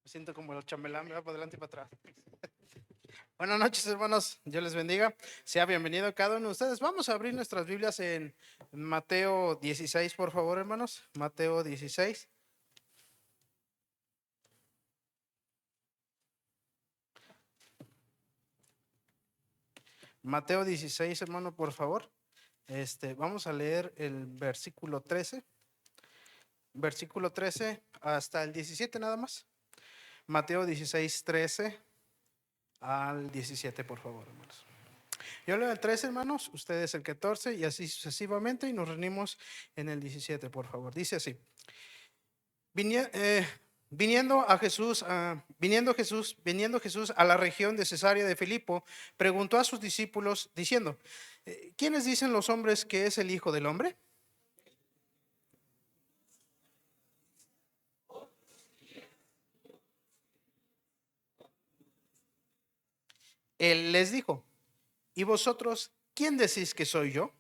Me siento como el chambelán, ¿verdad? Para adelante y para atrás. Buenas noches, hermanos. Dios les bendiga. Sea bienvenido cada uno de ustedes. Vamos a abrir nuestras Biblias en Mateo 16, por favor, hermanos. Mateo 16. Mateo 16, hermano, por favor. Vamos a leer el versículo 13. Versículo 13 hasta el 17 nada más. Mateo 16, 13 al 17, por favor, hermanos. Yo leo el 13, hermanos, ustedes el 14 y así sucesivamente, y nos reunimos en el 17, por favor. Dice así: viniendo Jesús a la región de Cesarea de Filipo, preguntó a sus discípulos diciendo: ¿quiénes dicen los hombres que es el Hijo del Hombre? Él les dijo: ¿y vosotros quién decís que soy yo?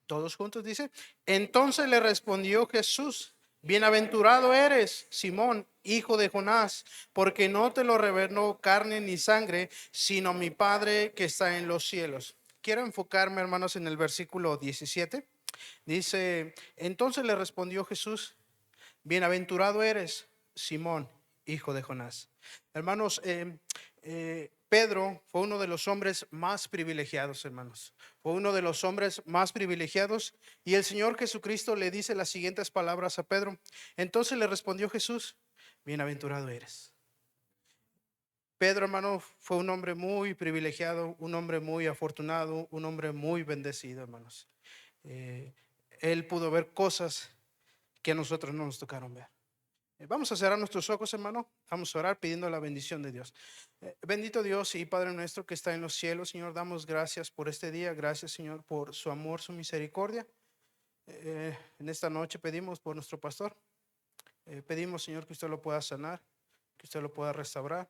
Todos juntos dice. Entonces le respondió Jesús: bienaventurado eres, Simón, hijo de Jonás, porque no te lo reveló carne ni sangre, sino mi Padre que está en los cielos. Quiero enfocarme, hermanos, en el versículo 17. Dice: entonces le respondió Jesús: bienaventurado eres, Simón, hijo de Jonás. Hermanos, Pedro fue uno de los hombres más privilegiados, hermanos. Fue uno de los hombres más privilegiados. Y el Señor Jesucristo le dice las siguientes palabras a Pedro. Entonces le respondió Jesús: bienaventurado eres. Pedro, hermano, fue un hombre muy privilegiado, un hombre muy afortunado, un hombre muy bendecido, hermanos. Eh, Él pudo ver cosas que a nosotros no nos tocaron ver. Vamos a cerrar nuestros ojos, hermano. Vamos a orar pidiendo la bendición de Dios. Bendito Dios y Padre nuestro que está en los cielos, Señor, damos gracias por este día. Gracias, Señor, por su amor, su misericordia. En esta noche pedimos por nuestro pastor. Pedimos, Señor, que usted lo pueda sanar, que usted lo pueda restaurar.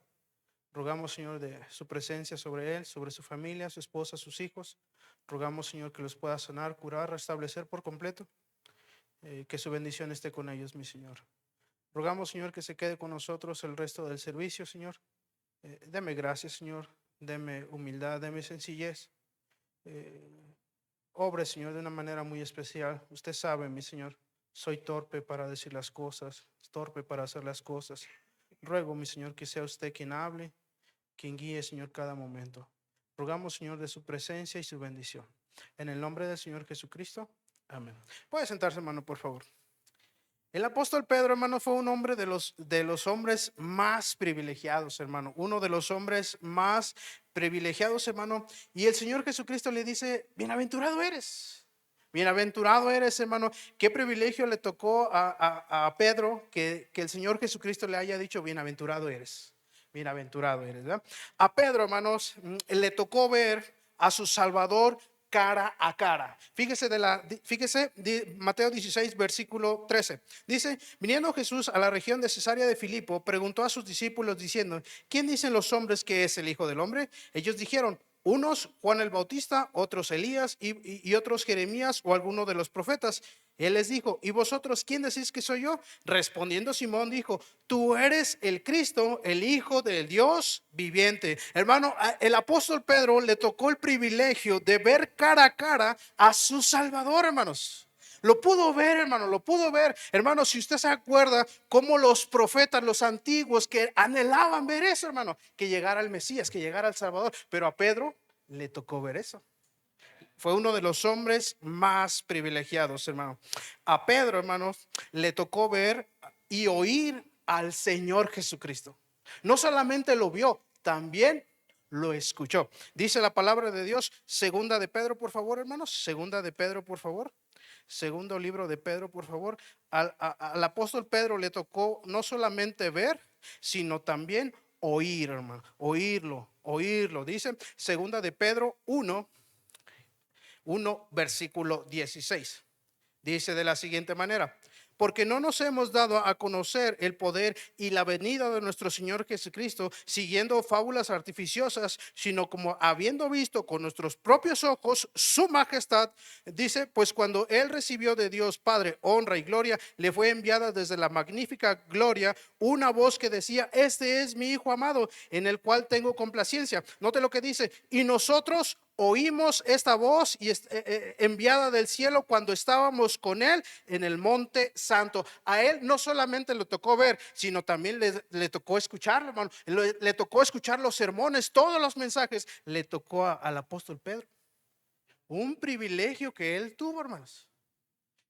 Rogamos, Señor, de su presencia sobre él, sobre su familia, su esposa, sus hijos. Rogamos, Señor, que los pueda sanar, curar, restablecer por completo. Que su bendición esté con ellos, mi Señor. Rogamos, Señor, que se quede con nosotros el resto del servicio, Señor. Deme gracias, Señor. Deme humildad, deme sencillez. Obre, Señor, de una manera muy especial. Usted sabe, mi Señor, soy torpe para decir las cosas, torpe para hacer las cosas. Ruego, mi Señor, que sea usted quien hable, quien guíe, Señor, cada momento. Rogamos, Señor, de su presencia y su bendición. En el nombre del Señor Jesucristo. Amén. Puede sentarse, hermano, por favor. El apóstol Pedro, hermano, fue un hombre de los hombres más privilegiados, hermano. Uno de los hombres más privilegiados, hermano. Y el Señor Jesucristo le dice: bienaventurado eres. Bienaventurado eres, hermano. Qué privilegio le tocó a Pedro que el Señor Jesucristo le haya dicho: bienaventurado eres. Bienaventurado eres, ¿verdad? A Pedro, hermanos, le tocó ver a su Salvador cara a cara. Fíjese Mateo 16, versículo 13. Dice: viniendo Jesús a la región de Cesarea de Filipo, preguntó a sus discípulos diciendo: ¿quién dicen los hombres que es el Hijo del Hombre? Ellos dijeron: unos Juan el Bautista, otros Elías y otros Jeremías o alguno de los profetas. Él les dijo: ¿y vosotros quién decís que soy yo? Respondiendo Simón dijo: tú eres el Cristo, el Hijo del Dios viviente. Hermano, el apóstol Pedro le tocó el privilegio de ver cara a cara a su Salvador, hermanos. Lo pudo ver, hermano, lo pudo ver. Hermano, si usted se acuerda cómo los profetas, los antiguos, que anhelaban ver eso, hermano, que llegara el Mesías, que llegara el Salvador. Pero a Pedro le tocó ver eso. Fue uno de los hombres más privilegiados, hermano. A Pedro, hermanos, le tocó ver y oír al Señor Jesucristo. No solamente lo vio, también lo escuchó. Dice la palabra de Dios, segunda de Pedro, por favor, hermanos. Segunda de Pedro, por favor. Segundo libro de Pedro, por favor. Al apóstol Pedro le tocó no solamente ver, sino también oír, hermano. Oírlo. Dice segunda de Pedro 1, versículo 16. Dice de la siguiente manera: porque no nos hemos dado a conocer el poder y la venida de nuestro Señor Jesucristo siguiendo fábulas artificiosas, sino como habiendo visto con nuestros propios ojos su majestad. Dice, pues cuando él recibió de Dios Padre honra y gloria, le fue enviada desde la magnífica gloria una voz que decía: este es mi Hijo amado, en el cual tengo complacencia. Note lo que dice: y nosotros oímos esta voz enviada del cielo cuando estábamos con él en el monte santo. A él no solamente le tocó ver, sino también le tocó escucharlo, hermano. Le tocó escuchar los sermones, todos los mensajes. Le tocó al apóstol Pedro. Un privilegio que él tuvo, hermanos,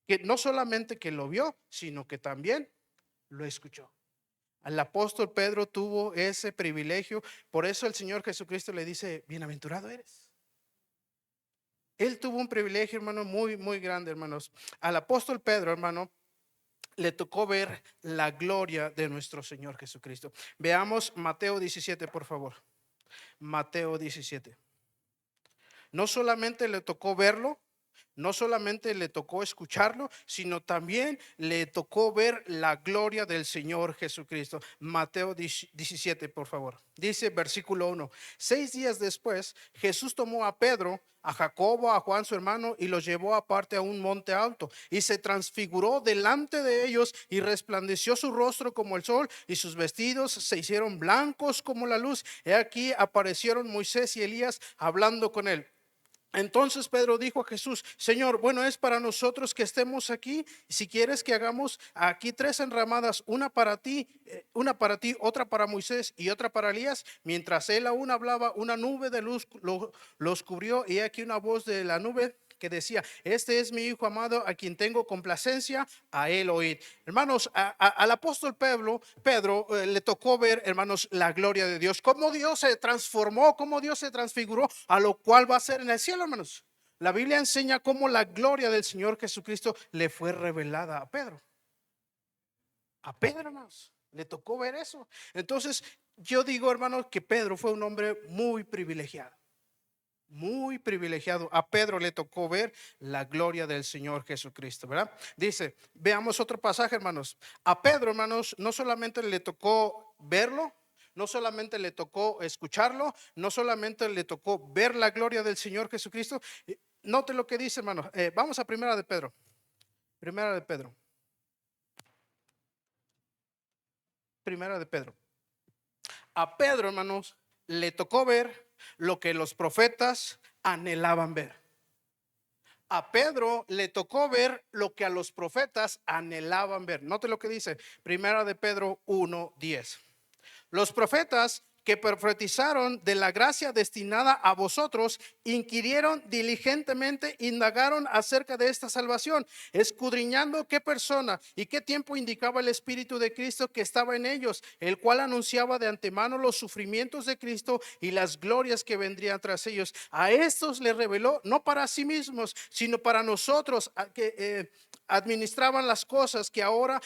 que no solamente que lo vio, sino que también lo escuchó. El apóstol Pedro tuvo ese privilegio. Por eso el Señor Jesucristo le dice: bienaventurado eres. Él tuvo un privilegio, hermano, muy, muy grande, hermanos. Al apóstol Pedro, hermano, le tocó ver la gloria de nuestro Señor Jesucristo. Veamos Mateo 17, por favor. Mateo 17. No solamente le tocó verlo, no solamente le tocó escucharlo, sino también le tocó ver la gloria del Señor Jesucristo. Mateo 17, por favor. Dice versículo 1: 6 días después, Jesús tomó a Pedro, a Jacobo, a Juan su hermano, y los llevó aparte a un monte alto, y se transfiguró delante de ellos, y resplandeció su rostro como el sol, y sus vestidos se hicieron blancos como la luz. He aquí aparecieron Moisés y Elías hablando con él. Entonces Pedro dijo a Jesús: Señor, bueno es para nosotros que estemos aquí. Si quieres que hagamos aquí 3 enramadas, una para ti, otra para Moisés y otra para Elías. Mientras él aún hablaba, una nube de luz los cubrió, y aquí una voz de la nube que decía: este es mi Hijo amado, a quien tengo complacencia, a él oíd. Hermanos, al apóstol Pedro le tocó ver, hermanos, la gloria de Dios, cómo Dios se transformó, cómo Dios se transfiguró, a lo cual va a ser en el cielo, hermanos. La Biblia enseña cómo la gloria del Señor Jesucristo le fue revelada a Pedro. A Pedro, hermanos, le tocó ver eso. Entonces, yo digo, hermanos, que Pedro fue un hombre muy privilegiado. Muy privilegiado. A Pedro le tocó ver la gloria del Señor Jesucristo, ¿verdad? Dice, veamos otro pasaje, hermanos. A Pedro, hermanos, no solamente le tocó verlo, no solamente le tocó escucharlo, no solamente le tocó ver la gloria del Señor Jesucristo. Note lo que dice, hermanos. Vamos a Primera de Pedro. Primera de Pedro. Primera de Pedro. A Pedro, hermanos, le tocó ver lo que los profetas anhelaban ver. A Pedro le tocó ver lo que a los profetas anhelaban ver. Note lo que dice Primera de Pedro 1:10. Los profetas que profetizaron de la gracia destinada a vosotros, inquirieron diligentemente, indagaron acerca de esta salvación, escudriñando qué persona y qué tiempo indicaba el Espíritu de Cristo que estaba en ellos, el cual anunciaba de antemano los sufrimientos de Cristo y las glorias que vendrían tras ellos. A estos les reveló, no para sí mismos, sino para nosotros, que administraban las cosas que ahora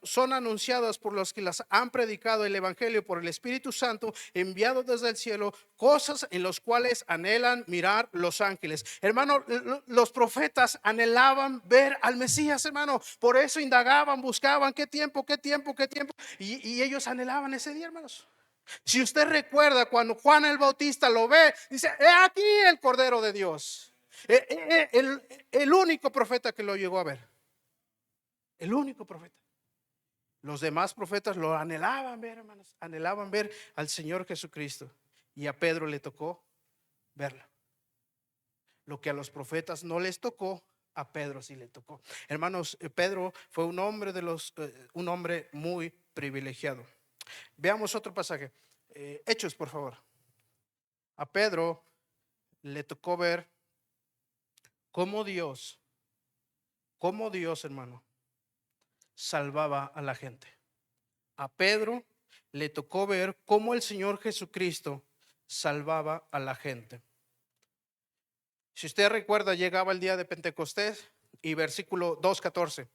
son anunciadas por los que las han predicado el Evangelio por el Espíritu Santo enviado desde el cielo, cosas en las cuales anhelan mirar los ángeles. Hermano, los profetas anhelaban ver al Mesías, hermano. Por eso indagaban, buscaban qué tiempo. Y ellos anhelaban ese día, hermanos. Si usted recuerda cuando Juan el Bautista lo ve, dice: he aquí el Cordero de Dios. El único profeta que lo llegó a ver. El único profeta. Los demás profetas lo anhelaban ver, hermanos. Anhelaban ver al Señor Jesucristo. Y a Pedro le tocó verlo. Lo que a los profetas no les tocó, a Pedro sí le tocó. Hermanos, Pedro fue un hombre muy privilegiado. Veamos otro pasaje. Hechos, por favor. A Pedro le tocó ver cómo Dios, hermano, salvaba a la gente. A Pedro le tocó ver cómo el Señor Jesucristo salvaba a la gente. Si usted recuerda, llegaba el día de Pentecostés y versículo 2:14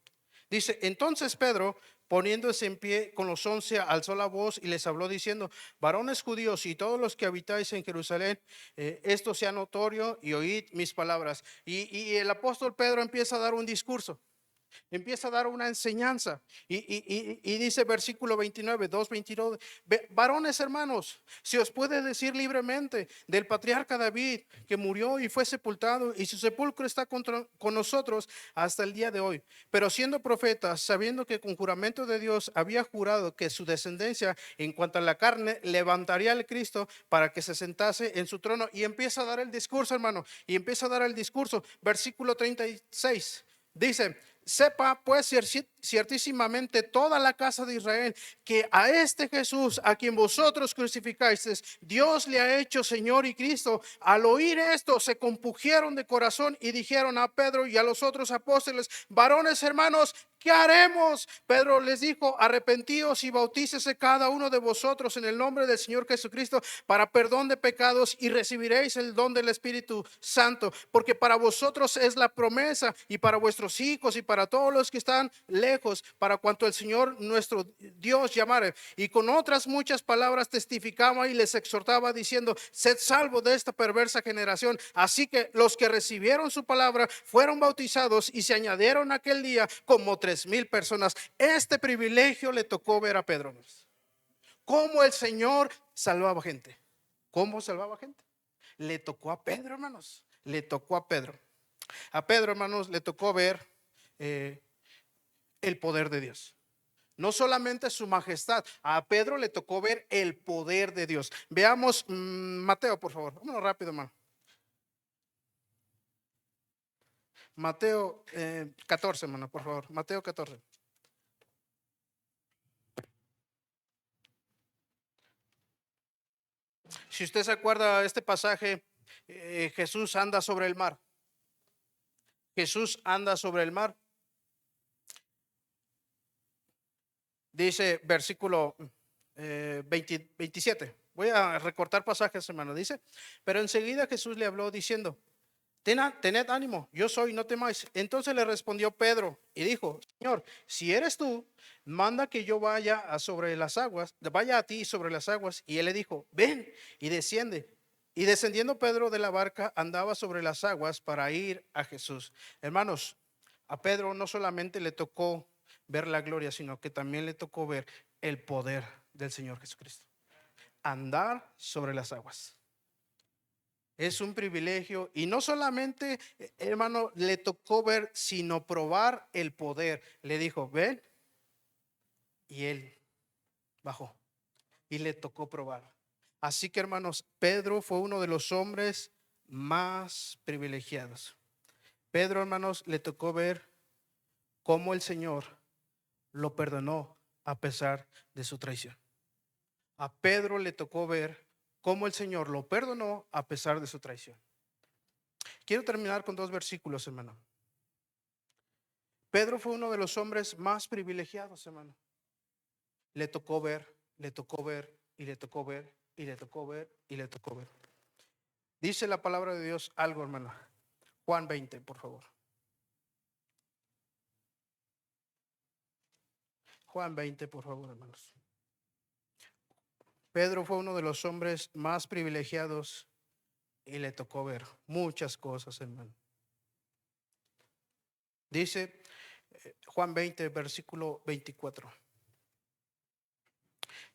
dice: entonces Pedro, poniéndose en pie con los 11, alzó la voz y les habló diciendo: varones judíos y todos los que habitáis en Jerusalén, esto sea notorio y oíd mis palabras. Y el apóstol Pedro empieza a dar un discurso. Empieza a dar una enseñanza y dice versículo 29, 2:22, varones hermanos, si os puede decir libremente del patriarca David, que murió y fue sepultado, y su sepulcro está con nosotros hasta el día de hoy. Pero siendo profeta, sabiendo que con juramento de Dios había jurado que su descendencia en cuanto a la carne levantaría al Cristo para que se sentase en su trono. Y empieza a dar el discurso, hermano, y empieza a dar el discurso. Versículo 36 dice: sepa pues ciertísimamente toda la casa de Israel que a este Jesús a quien vosotros crucificasteis, Dios le ha hecho Señor y Cristo. Al oír esto se compungieron de corazón y dijeron a Pedro y a los otros apóstoles: varones hermanos, ¿qué haremos? Pedro les dijo: arrepentíos y bautícese cada uno de vosotros en el nombre del Señor Jesucristo para perdón de pecados, y recibiréis el don del Espíritu Santo, porque para vosotros es la promesa, y para vuestros hijos, y para todos los que están lejos, para cuanto el Señor nuestro Dios llamare. Y con otras muchas palabras testificaba y les exhortaba diciendo: sed salvos de esta perversa generación. Así que los que recibieron su palabra fueron bautizados, y se añadieron aquel día como 3,000 personas. Este privilegio le tocó ver a Pedro. Cómo el Señor salvaba gente. ¿Cómo salvaba gente? Le tocó a Pedro, hermanos. Le tocó a Pedro. A Pedro, hermanos, le tocó ver el poder de Dios. No solamente su majestad, a Pedro le tocó ver el poder de Dios. Veamos Mateo, por favor. Vámonos rápido, hermano. Mateo 14, hermano, por favor. Mateo 14. Si usted se acuerda de este pasaje, Jesús anda sobre el mar. Jesús anda sobre el mar. Dice versículo 27. Voy a recortar pasajes, hermano. Dice: pero enseguida Jesús le habló diciendo: tened ánimo, yo soy, no temáis. Entonces le respondió Pedro y dijo: Señor, si eres tú, manda que yo vaya vaya a ti sobre las aguas. Y él le dijo: ven. Y desciende. Y descendiendo Pedro de la barca, andaba sobre las aguas para ir a Jesús. Hermanos, a Pedro no solamente le tocó ver la gloria, sino que también le tocó ver el poder del Señor Jesucristo. Andar sobre las aguas es un privilegio, y no solamente, hermano, le tocó ver, sino probar el poder. Le dijo: ven, y él bajó y le tocó probar. Así que, hermanos, Pedro fue uno de los hombres más privilegiados. Pedro, hermanos, le tocó ver cómo el Señor lo perdonó a pesar de su traición. A Pedro le tocó ver cómo el Señor lo perdonó a pesar de su traición. Quiero terminar con 2 versículos, hermano. Pedro fue uno de los hombres más privilegiados, hermano. Le tocó ver, le tocó ver, y le tocó ver, y le tocó ver, y le tocó ver. Dice la palabra de Dios algo, hermano. Juan 20, por favor. Juan 20, por favor, hermanos. Pedro fue uno de los hombres más privilegiados y le tocó ver muchas cosas, hermano. Dice Juan 20, versículo 24.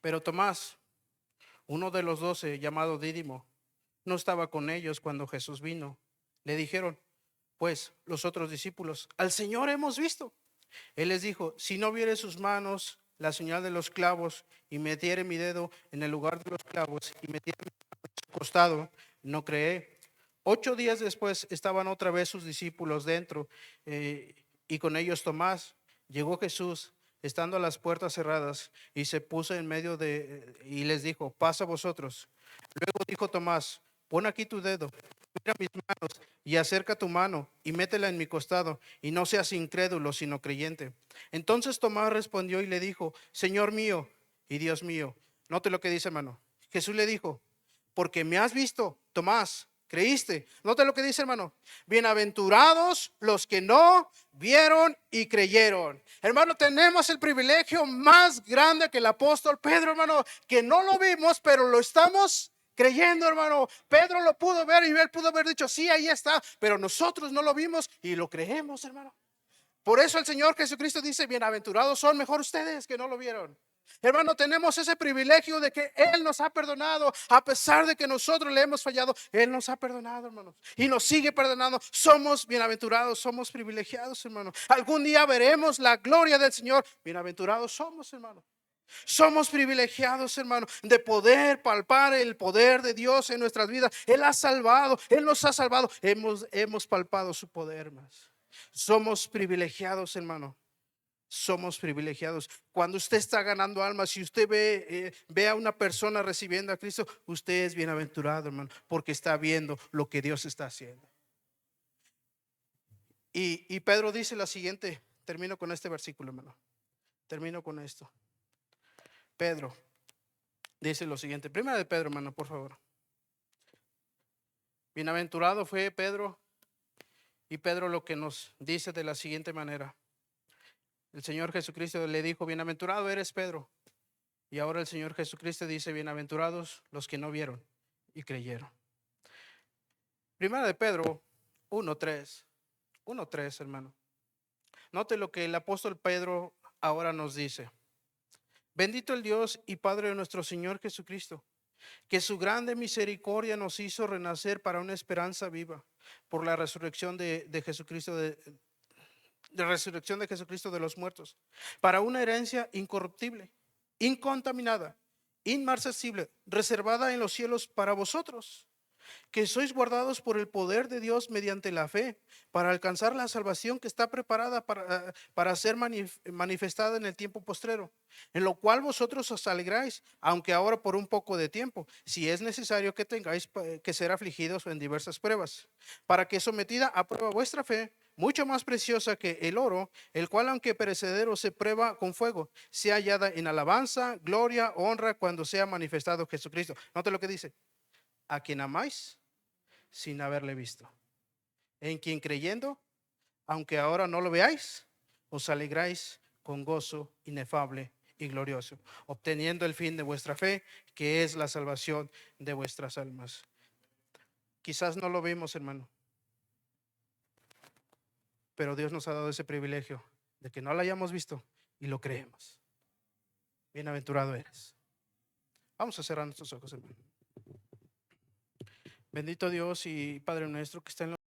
Pero Tomás, uno de los 12, llamado Dídimo, no estaba con ellos cuando Jesús vino. Le dijeron pues los otros discípulos: al Señor hemos visto. Él les dijo: si no viere sus manos la señal de los clavos, y metiere mi dedo en el lugar de los clavos, y metiere mi mano en su costado, no creeré. 8 días después estaban otra vez sus discípulos dentro, y con ellos Tomás. Llegó Jesús, estando las puertas cerradas, y se puso en medio y les dijo: pasa vosotros. Luego dijo Tomás: pon aquí tu dedo, mira mis manos, y acerca tu mano y métela en mi costado, y no seas incrédulo, sino creyente. Entonces Tomás respondió y le dijo: Señor mío y Dios mío. Note lo que dice, hermano. Jesús le dijo: porque me has visto, Tomás, creíste. Note lo que dice, hermano: bienaventurados los que no vieron y creyeron. Hermano, tenemos el privilegio más grande que el apóstol Pedro, hermano, que no lo vimos, pero lo estamos creyendo, hermano. Pedro lo pudo ver y él pudo haber dicho: sí, ahí está, pero nosotros no lo vimos y lo creemos, hermano. Por eso el Señor Jesucristo dice, bienaventurados son, mejor ustedes que no lo vieron. Hermano, tenemos ese privilegio de que Él nos ha perdonado. A pesar de que nosotros le hemos fallado, Él nos ha perdonado, hermanos. Y nos sigue perdonando. Somos bienaventurados, somos privilegiados, hermano. Algún día veremos la gloria del Señor. Bienaventurados somos, hermano. Somos privilegiados, hermano, de poder palpar el poder de Dios en nuestras vidas. Él ha salvado, Él nos ha salvado. Hemos palpado su poder, más. Somos privilegiados, hermano. Somos privilegiados. Cuando usted está ganando almas, si usted ve a una persona recibiendo a Cristo, usted es bienaventurado, hermano, porque está viendo lo que Dios está haciendo. Y Pedro dice la siguiente, termino con este versículo, hermano. Termino con esto. Pedro dice lo siguiente, primera de Pedro, hermano, por favor. Bienaventurado fue Pedro, y Pedro lo que nos dice de la siguiente manera. El Señor Jesucristo le dijo, bienaventurado eres Pedro. Y ahora el Señor Jesucristo dice, bienaventurados los que no vieron y creyeron. Primera de Pedro 1:3, 1:3, hermano. Note lo que el apóstol Pedro ahora nos dice. Bendito el Dios y Padre de nuestro Señor Jesucristo, que su grande misericordia nos hizo renacer para una esperanza viva por la resurrección de Jesucristo de resurrección de Jesucristo de los muertos, para una herencia incorruptible, incontaminada, inmarcesible, reservada en los cielos para vosotros, que sois guardados por el poder de Dios mediante la fe, para alcanzar la salvación que está preparada para ser manifestada en el tiempo postrero, en lo cual vosotros os alegráis, aunque ahora por un poco de tiempo, si es necesario que tengáis que ser afligidos en diversas pruebas, para que sometida a prueba vuestra fe, mucho más preciosa que el oro, el cual aunque perecedero se prueba con fuego, sea hallada en alabanza, gloria, honra cuando sea manifestado Jesucristo. Note lo que dice, a quien amáis sin haberle visto, en quien creyendo, aunque ahora no lo veáis, os alegráis con gozo inefable y glorioso, obteniendo el fin de vuestra fe, que es la salvación de vuestras almas. Quizás no lo vimos, hermano, pero Dios nos ha dado ese privilegio de que no lo hayamos visto y lo creemos. Bienaventurado eres. Vamos a cerrar nuestros ojos, hermano. Bendito Dios y Padre nuestro que está en los